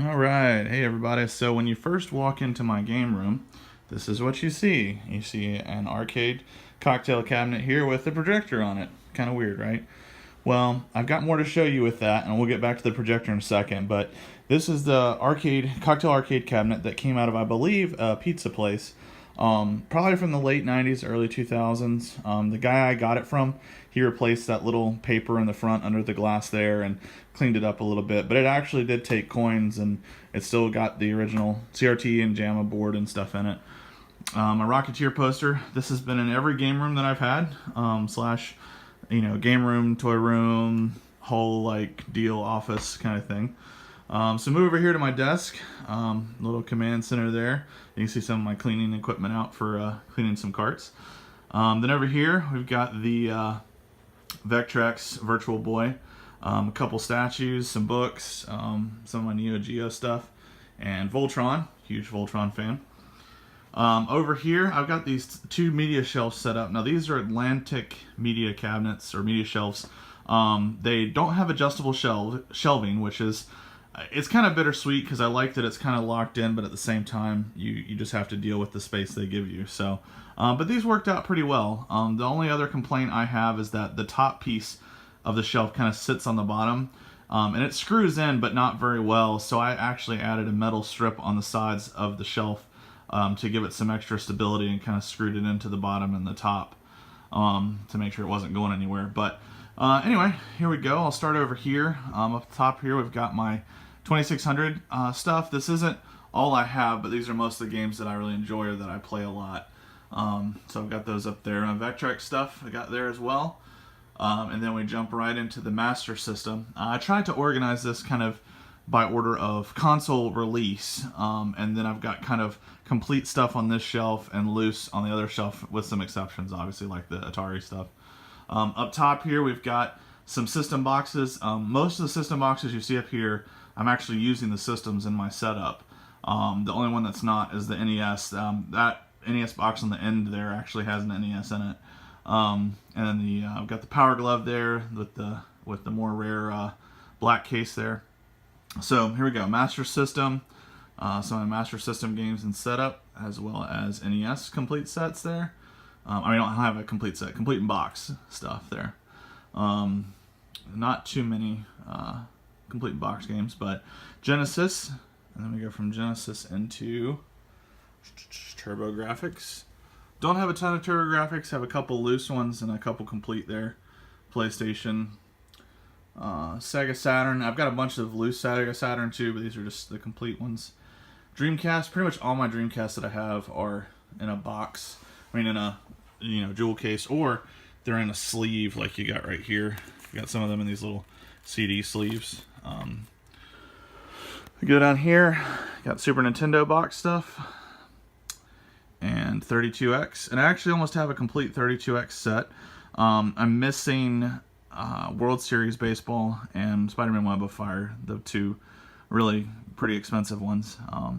All right, hey everybody. So when you first walk into my game room, this is what you see. You see an arcade cocktail cabinet here with a projector on it. Kind of weird, right? Well, I've got more to show you with that, and we'll get back to the projector in a second. But this is the cocktail arcade cabinet that came out of, I believe, a pizza place. Probably from the late 90s, early 2000s. The guy I got it from, he replaced that little paper in the front under the glass there and cleaned it up a little bit. But it actually did take coins, and it still got the original CRT and JAMA board and stuff in it. A Rocketeer poster. This has been in every game room that I've had, slash, game room, toy room, whole like deal office kind of thing. So move over here to my desk, little command center there. You can see some of my cleaning equipment out for cleaning some carts. Then over here we've got the Vectrex Virtual Boy, a couple statues, some books, some of my Neo Geo stuff, and Voltron, huge Voltron fan. Over here I've got these two media shelves set up. Now these are Atlantic media cabinets or media shelves. They don't have adjustable shelving, which is it's kind of bittersweet because I like that it's kind of locked in, but at the same time you just have to deal with the space they give you. So but these worked out pretty well. The only other complaint I have is that the top piece of the shelf kind of sits on the bottom, and it screws in but not very well, so I actually added a metal strip on the sides of the shelf to give it some extra stability, and kind of screwed it into the bottom and the top to make sure it wasn't going anywhere. But anyway, here we go. I'll start over here. Up top here we've got my 2600 stuff. This isn't all I have, but these are most of the games that I really enjoy or that I play a lot. So I've got those up there. Vectrex stuff I got there as well. And then we jump right into the Master System. I tried to organize this kind of by order of console release, and then I've got kind of complete stuff on this shelf and loose on the other shelf, with some exceptions, obviously, like the Atari stuff. Up top here we've got some system boxes. Most of the system boxes you see up here, I'm actually using the systems in my setup. The only one that's not is the NES. That NES box on the end there actually has an NES in it. And then I've got the Power Glove there with the more rare black case there. So here we go, Master System. Some of my Master System games in setup, as well as NES complete sets there. I don't have a complete set, complete in box stuff there. Not too many complete in box games, but Genesis, and then we go from Genesis into TurboGrafx. Don't have a ton of TurboGrafx, have a couple loose ones and a couple complete there. PlayStation, Sega Saturn. I've got a bunch of loose Sega Saturn too, but these are just the complete ones. Dreamcast. Pretty much all my Dreamcasts that I have are in a box. In a jewel case, or they're in a sleeve like you got right here. You got some of them in these little CD sleeves. We go down here. Got Super Nintendo box stuff and 32X, and I actually almost have a complete 32X set. I'm missing World Series Baseball and Spider-Man Web of Fire, the two really pretty expensive ones.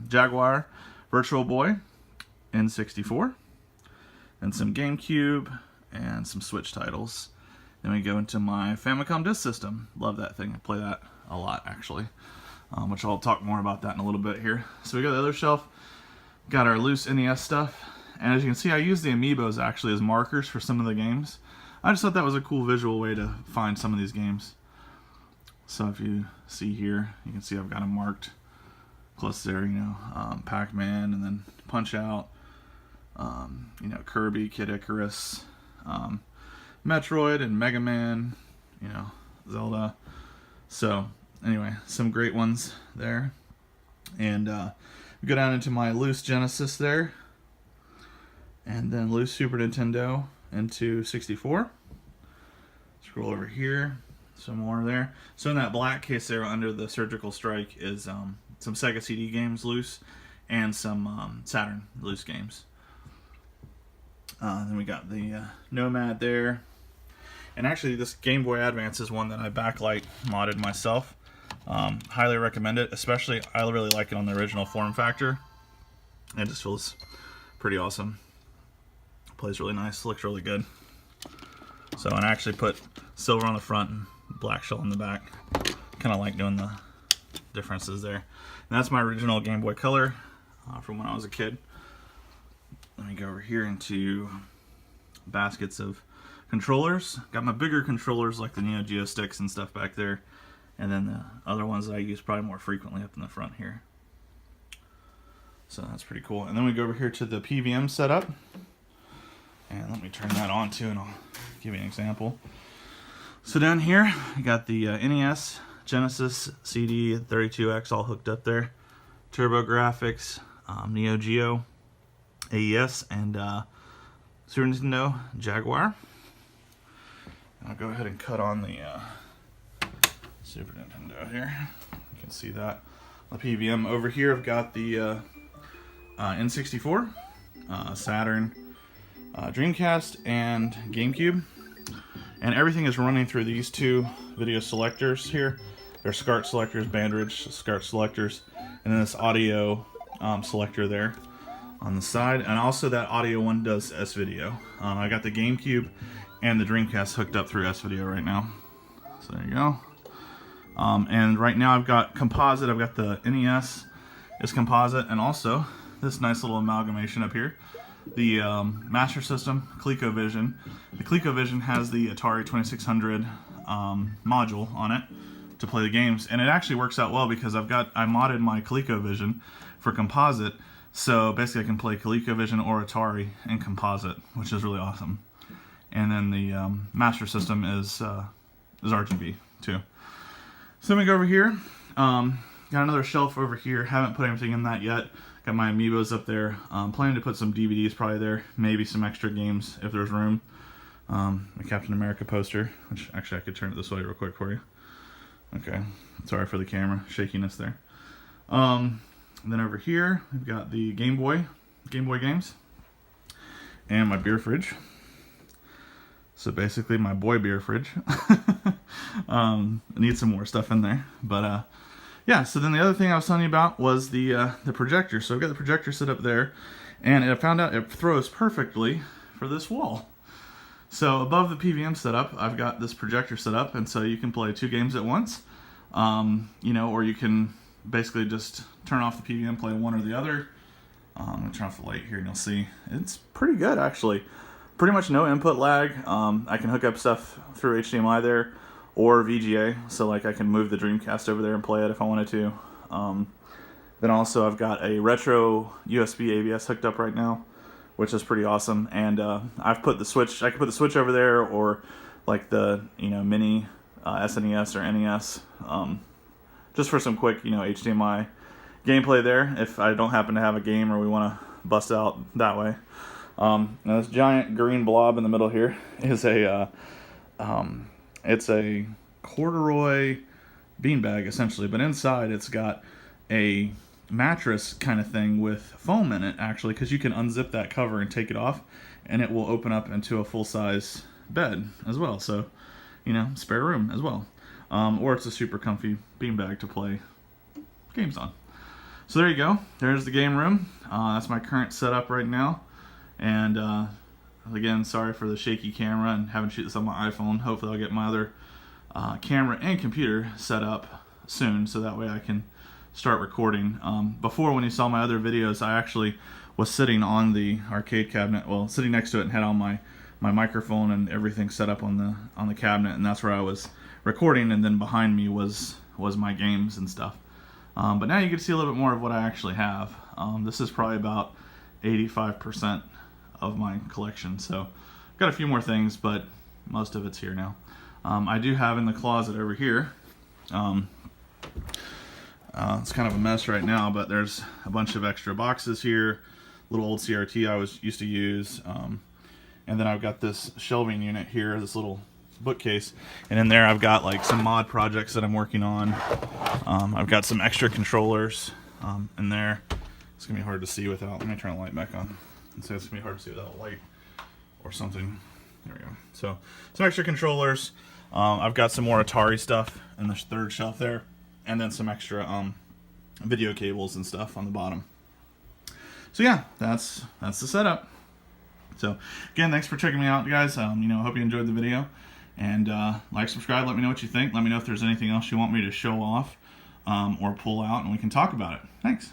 Jaguar Virtual Boy, N64, and some GameCube and some Switch titles. Then we go into my Famicom Disk System. Love that thing. I play that a lot, actually, which I'll talk more about that in a little bit here. So we got the other shelf, got our loose NES stuff, and as you can see, I use the amiibos actually as markers for some of the games. I just thought that was a cool visual way to find some of these games. So if you see here, you can see I've got them marked close there, Pac-Man, and then Punch-Out, Kirby, Kid Icarus, Metroid, and Mega Man, Zelda. So anyway, some great ones there. And we go down into my loose Genesis there, and then loose Super Nintendo into 64. Scroll over here, some more there. So in that black case there under the Surgical Strike is some Sega CD games loose, and some Saturn loose games. Then we got the Nomad there. And actually this Game Boy Advance is one that I backlight modded myself. Highly recommend it, especially I really like it on the original form factor. It just feels pretty awesome. Plays really nice, looks really good. So, and I actually put silver on the front and black shell on the back. Kind of like doing differences there. And that's my original Game Boy Color from when I was a kid. Let me go over here into baskets of controllers. Got my bigger controllers like the Neo Geo sticks and stuff back there. And then the other ones that I use probably more frequently up in the front here. So that's pretty cool. And then we go over here to the PVM setup. And let me turn that on too, and I'll give you an example. So down here, I got the NES, Genesis, CD, 32X all hooked up there. TurboGrafx, Neo Geo, AES, and Super Nintendo Jaguar. I'll go ahead and cut on the Super Nintendo here. You can see that. The PVM over here, I've got the N64, Saturn, Dreamcast, and GameCube. And everything is running through these two video selectors here. They're SCART selectors, Bandridge SCART selectors, and then this audio selector there on the side. And also that audio one does S-Video. I got the GameCube and the Dreamcast hooked up through S-Video right now. So there you go. And right now I've got composite. I've got the NES is composite, and also this nice little amalgamation up here. The Master System, ColecoVision. The ColecoVision has the Atari 2600 module on it to play the games, and it actually works out well because I modded my ColecoVision for composite, so basically I can play ColecoVision or Atari in composite, which is really awesome. And then the Master System is RGB too. So let me go over here. Got another shelf over here. Haven't put anything in that yet. Got my Amiibos up there. Planning to put some DVDs probably there. Maybe some extra games if there's room. A Captain America poster, which actually I could turn it this way real quick for you. Okay, sorry for the camera shakiness there. And then over here we've got the Game Boy games, and my beer fridge. So basically my boy beer fridge. I need some more stuff in there, but yeah. So then the other thing I was telling you about was the projector. So I've got the projector set up there, and I found out it throws perfectly for this wall. So above the PVM setup, I've got this projector set up, and so you can play 2 games at once, you know, or you can basically just turn off the PVM, play one or the other. I'm gonna turn off the light here, and you'll see it's pretty good actually. Pretty much no input lag. I can hook up stuff through HDMI there or VGA, so like I can move the Dreamcast over there and play it if I wanted to. Then also I've got a retro USB ABS hooked up right now, which is pretty awesome. And I've put the switch. I can put the switch over there, or like the mini SNES or NES, just for some quick HDMI gameplay there if I don't happen to have a game or we want to bust out that way. Now this giant green blob in the middle here is it's a corduroy beanbag essentially, but inside it's got a mattress kind of thing with foam in it actually, because you can unzip that cover and take it off and it will open up into a full-size bed as well, so spare room as well, or it's a super comfy beanbag to play games on. So there you go, there's the game room. That's my current setup right now. And again, sorry for the shaky camera and having to shoot this on my iPhone. Hopefully I'll get my other camera and computer set up soon, so that way I can start recording. Before, when you saw my other videos, I actually was sitting on the arcade cabinet, well, sitting next to it, and had all my microphone and everything set up on the cabinet, and that's where I was recording, and then behind me was my games and stuff. But now you can see a little bit more of what I actually have. This is probably about 85% of my collection, so I've got a few more things, but most of it's here now. I do have in the closet over here, it's kind of a mess right now, but there's a bunch of extra boxes here, little old CRT I used to use, and then I've got this shelving unit here, this little bookcase, and in there I've got like some mod projects that I'm working on. I've got some extra controllers in there. It's gonna be hard to see without, let me turn the light back on. So it's gonna be hard to see without a light or something. There we go. So some extra controllers. I've got some more Atari stuff in the third shelf there, and then some extra video cables and stuff on the bottom. So yeah, that's the setup. So again, thanks for checking me out, guys. Hope you enjoyed the video, and like, subscribe. Let me know what you think. Let me know if there's anything else you want me to show off. or pull out and we can talk about it. Thanks.